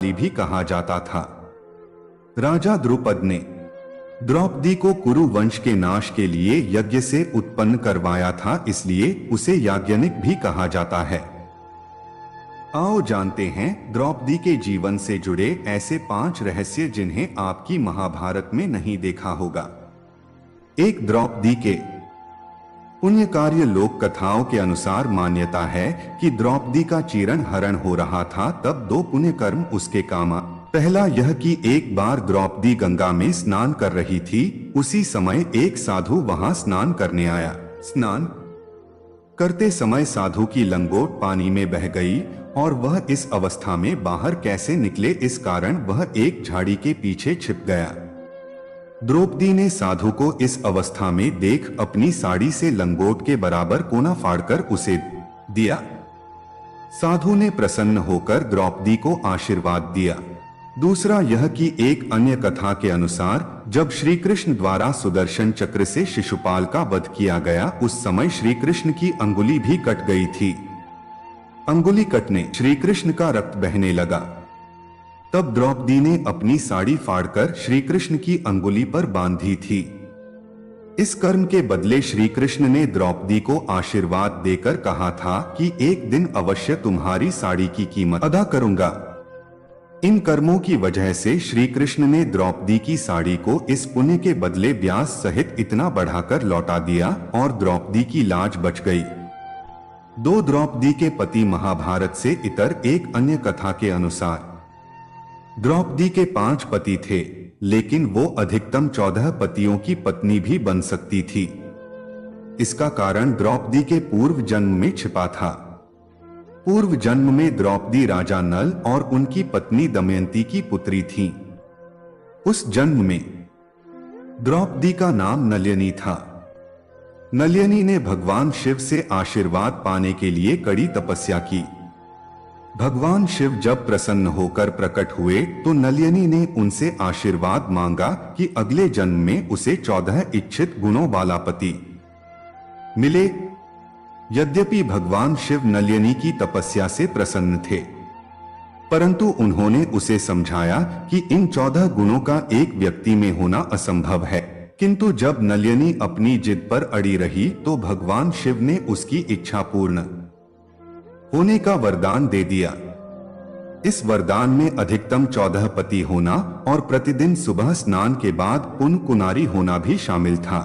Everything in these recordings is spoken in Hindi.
भी कहा जाता था। राजा द्रुपद ने द्रौपदी को कुरु वंश के नाश के लिए यज्ञ से उत्पन्न करवाया था, इसलिए उसे याज्ञनिक भी कहा जाता है। आओ जानते हैं द्रौपदी के जीवन से जुड़े ऐसे 5 रहस्य जिन्हें आपकी महाभारत में नहीं देखा होगा। एक, द्रौपदी के पुण्य कार्य। लोक कथाओं के अनुसार मान्यता है कि द्रौपदी का चीरण हरण हो रहा था, तब 2 पुण्य कर्म उसके काम आ। पहला यह कि एक बार द्रौपदी गंगा में स्नान कर रही थी। उसी समय एक साधु वहां स्नान करने आया। स्नान करते समय साधु की लंगोट पानी में बह गई और वह इस अवस्था में बाहर कैसे निकले, इस कारण वह एक झाड़ी के पीछे छिप गया। द्रौपदी ने साधु को इस अवस्था में देख अपनी साड़ी से लंगोट के बराबर कोना फाड़कर उसे दिया। साधु ने प्रसन्न होकर द्रौपदी को आशीर्वाद दिया। दूसरा यह कि एक अन्य कथा के अनुसार जब श्री कृष्ण द्वारा सुदर्शन चक्र से शिशुपाल का वध किया गया, उस समय श्री कृष्ण की अंगुली भी कट गई थी। अंगुली कटने श्री कृष्ण का रक्त बहने लगा। तब द्रौपदी ने अपनी साड़ी फाड़कर श्री कृष्ण की अंगुली पर बांधी थी। इस कर्म के बदले श्री कृष्ण ने द्रौपदी को आशीर्वाद देकर कहा था कि एक दिन अवश्य तुम्हारी साड़ी की कीमत अदा करूंगा। इन कर्मों की वजह से श्री कृष्ण ने द्रौपदी की साड़ी को इस पुण्य के बदले ब्याज सहित इतना बढ़ाकर लौटा दिया और द्रौपदी की लाज बच गई। 2, द्रौपदी के पति। महाभारत से इतर एक अन्य कथा के अनुसार द्रौपदी के 5 पति थे, लेकिन वो अधिकतम 14 पतियों की पत्नी भी बन सकती थी। इसका कारण द्रौपदी के पूर्व जन्म में छिपा था। पूर्व जन्म में द्रौपदी राजा नल और उनकी पत्नी दमयंती की पुत्री थी। उस जन्म में द्रौपदी का नाम नलिनी था। नलिनी ने भगवान शिव से आशीर्वाद पाने के लिए कड़ी तपस्या की। भगवान शिव जब प्रसन्न होकर प्रकट हुए तो नलिनी ने उनसे आशीर्वाद मांगा कि अगले जन्म में उसे 14 इच्छित गुणों वाला पति मिले। यद्यपि भगवान शिव नलिनी की तपस्या से प्रसन्न थे, परंतु उन्होंने उसे समझाया कि इन 14 गुणों का एक व्यक्ति में होना असंभव है। किंतु जब नलिनी अपनी जिद पर अड़ी रही तो भगवान शिव ने उसकी इच्छा पूर्ण होने का वरदान दे दिया। इस वरदान में अधिकतम 14 पति होना और प्रतिदिन सुबह स्नान के बाद पुण्य कुनारी होना भी शामिल था।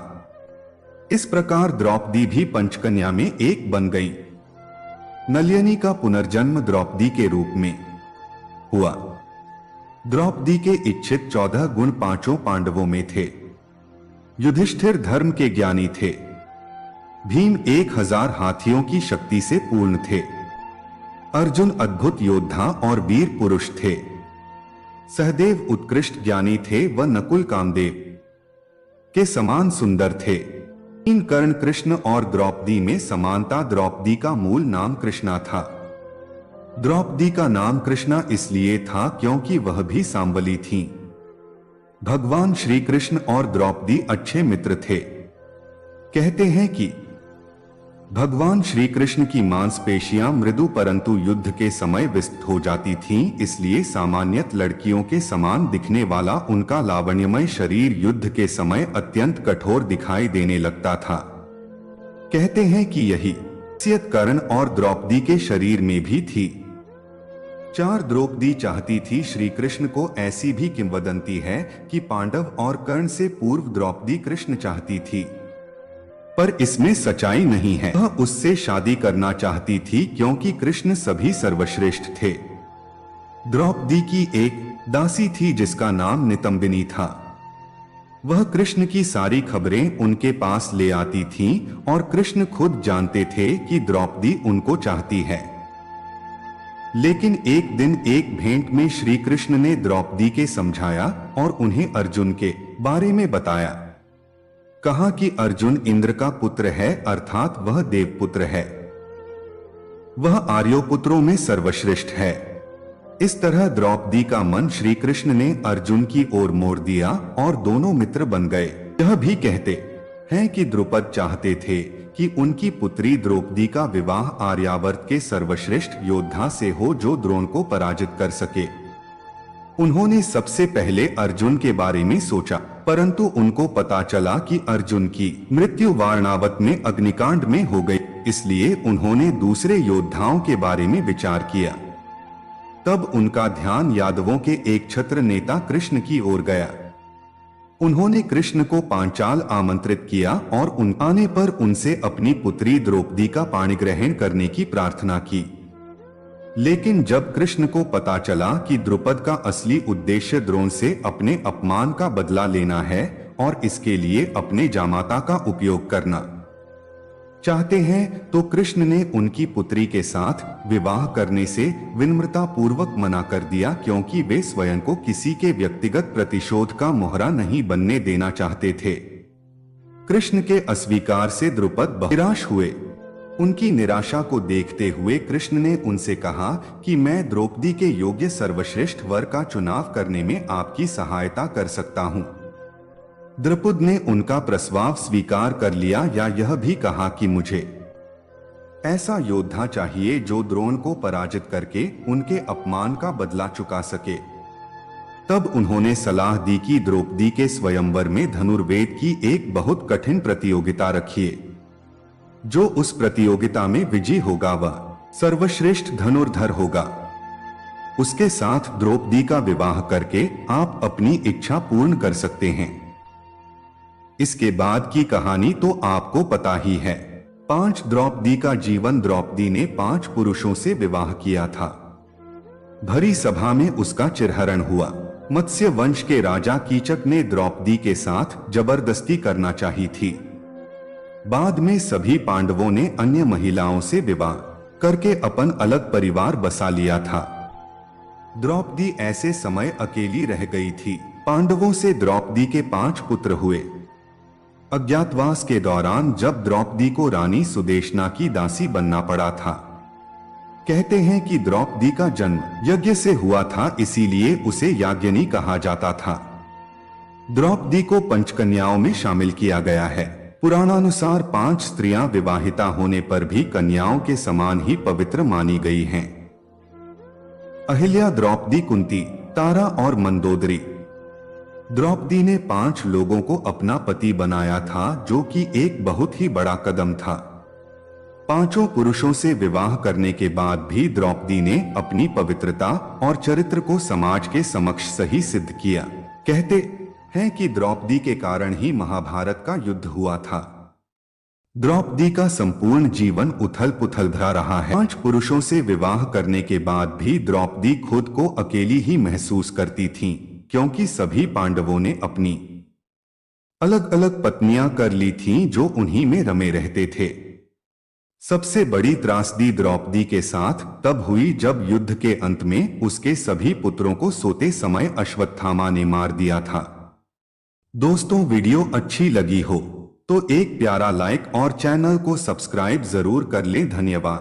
इस प्रकार द्रौपदी भी पंचकन्या में एक बन गई। नलिनी का पुनर्जन्म द्रौपदी के रूप में हुआ। द्रौपदी के इच्छित 14 गुण 5 पांडवों में थे। युधिष्ठिर धर्म के ज्ञानी थे। भीम 1000 हाथियों की शक्ति से पूर्ण थे। अर्जुन अद्भुत योद्धा और वीर पुरुष थे। सहदेव उत्कृष्ट ज्ञानी थे व नकुल कामदेव के समान सुंदर थे। इन कर्ण कृष्ण और द्रौपदी में समानता। द्रौपदी का मूल नाम कृष्णा था। द्रौपदी का नाम कृष्णा इसलिए था क्योंकि वह भी सांबली थीं। भगवान श्री कृष्ण और द्रौपदी अच्छे मित्र थे। कहते हैं कि भगवान श्री कृष्ण की मांसपेशियां मृदु परंतु युद्ध के समय विस्तृत हो जाती थीं, इसलिए सामान्यत लड़कियों के समान दिखने वाला उनका लावण्यमय शरीर युद्ध के समय अत्यंत कठोर दिखाई देने लगता था। कहते हैं कि यही खासियत कर्ण और द्रौपदी के शरीर में भी थी। 4, द्रौपदी चाहती थी श्री कृष्ण को। ऐसी भी किंवदंती है कि पांडव और कर्ण से पूर्व द्रौपदी कृष्ण चाहती थी, पर इसमें सच्चाई नहीं है। वह उससे शादी करना चाहती थी क्योंकि कृष्ण सभी सर्वश्रेष्ठ थे। द्रौपदी की एक दासी थी जिसका नाम नितंबिनी था। वह कृष्ण की सारी खबरें उनके पास ले आती थीं और कृष्ण खुद जानते थे कि द्रौपदी उनको चाहती है। लेकिन एक दिन एक भेंट में श्री कृष्ण ने द्रौपदी के समझाया और उन्हें अर्जुन के बारे में बताया। कहा कि अर्जुन इंद्र का पुत्र है, अर्थात वह देवपुत्र है। वह आर्यों पुत्रों में सर्वश्रेष्ठ है। इस तरह द्रौपदी का मन श्री कृष्ण ने अर्जुन की ओर मोड़ दिया और दोनों मित्र बन गए। यह भी कहते हैं कि द्रुपद चाहते थे कि उनकी पुत्री द्रौपदी का विवाह आर्यावर्त के सर्वश्रेष्ठ योद्धा से हो जो द्रोण को पराजित कर सके। उन्होंने सबसे पहले अर्जुन के बारे में सोचा, परंतु उनको पता चला कि अर्जुन की मृत्यु वारणावत में अग्निकांड में हो गई, इसलिए उन्होंने दूसरे योद्धाओं के बारे में विचार किया। तब उनका ध्यान यादवों के एक छत्र नेता कृष्ण की ओर गया। उन्होंने कृष्ण को पांचाल आमंत्रित किया और उन आने पर उनसे अपनी पुत्री द्रौपदी का पाणिग्रहण करने की प्रार्थना की। लेकिन जब कृष्ण को पता चला कि द्रुपद का असली उद्देश्य द्रोण से अपने अपमान का बदला लेना है और इसके लिए अपने जामाता का उपयोग करना चाहते हैं, तो कृष्ण ने उनकी पुत्री के साथ विवाह करने से विनम्रता पूर्वक मना कर दिया, क्योंकि वे स्वयं को किसी के व्यक्तिगत प्रतिशोध का मोहरा नहीं बनने देना चाहते थे। कृष्ण के अस्वीकार से द्रुपद निराश हुए। उनकी निराशा को देखते हुए कृष्ण ने उनसे कहा कि मैं द्रौपदी के योग्य सर्वश्रेष्ठ वर का चुनाव करने में आपकी सहायता कर सकता हूं। द्रुपद ने उनका प्रस्ताव स्वीकार कर लिया, या यह भी कहा कि मुझे ऐसा योद्धा चाहिए जो द्रोण को पराजित करके उनके अपमान का बदला चुका सके। तब उन्होंने सलाह दी कि द्रौपदी के स्वयंवर में धनुर्वेद की एक बहुत कठिन प्रतियोगिता रखिए। जो उस प्रतियोगिता में विजयी होगा वह सर्वश्रेष्ठ धनुर्धर होगा। उसके साथ द्रौपदी का विवाह करके आप अपनी इच्छा पूर्ण कर सकते हैं। इसके बाद की कहानी तो आपको पता ही है। 5 द्रौपदी का जीवन। द्रौपदी ने 5 पुरुषों से विवाह किया था। भरी सभा में उसका चिरहरण हुआ। मत्स्य वंश के राजा कीचक ने द्रौपदी के साथ जबरदस्ती करना चाही थी। बाद में सभी पांडवों ने अन्य महिलाओं से विवाह करके अपन अलग परिवार बसा लिया था। द्रौपदी ऐसे समय अकेली रह गई थी। पांडवों से द्रौपदी के 5 पुत्र हुए। अज्ञातवास के दौरान जब द्रौपदी को रानी सुदेशना की दासी बनना पड़ा था, कहते हैं कि द्रौपदी का जन्म यज्ञ से हुआ था, इसीलिए उसे याज्ञनी कहा जाता था। द्रौपदी को पंचकन्याओं में शामिल किया गया है। पुराणानुसार 5 स्त्रियां विवाहिता होने पर भी कन्याओं के समान ही पवित्र मानी गई हैं। अहिल्या, द्रौपदी, कुंती, तारा और मंदोदरी। द्रौपदी ने 5 लोगों को अपना पति बनाया था, जो कि एक बहुत ही बड़ा कदम था। 5 पुरुषों से विवाह करने के बाद भी द्रौपदी ने अपनी पवित्रता और चरित्र को समाज के समक्ष सही सिद्ध किया। कहते हैं कि द्रौपदी के कारण ही महाभारत का युद्ध हुआ था। द्रौपदी का संपूर्ण जीवन उथल पुथल भरा रहा है। 5 पुरुषों से विवाह करने के बाद भी द्रौपदी खुद को अकेली ही महसूस करती थीं, क्योंकि सभी पांडवों ने अपनी अलग अलग पत्नियां कर ली थीं जो उन्हीं में रमे रहते थे। सबसे बड़ी त्रासदी द्रौपदी के साथ तब हुई जब युद्ध के अंत में उसके सभी पुत्रों को सोते समय अश्वत्थामा ने मार दिया था। दोस्तों, वीडियो अच्छी लगी हो तो एक प्यारा लाइक और चैनल को सब्सक्राइब जरूर कर लें। धन्यवाद।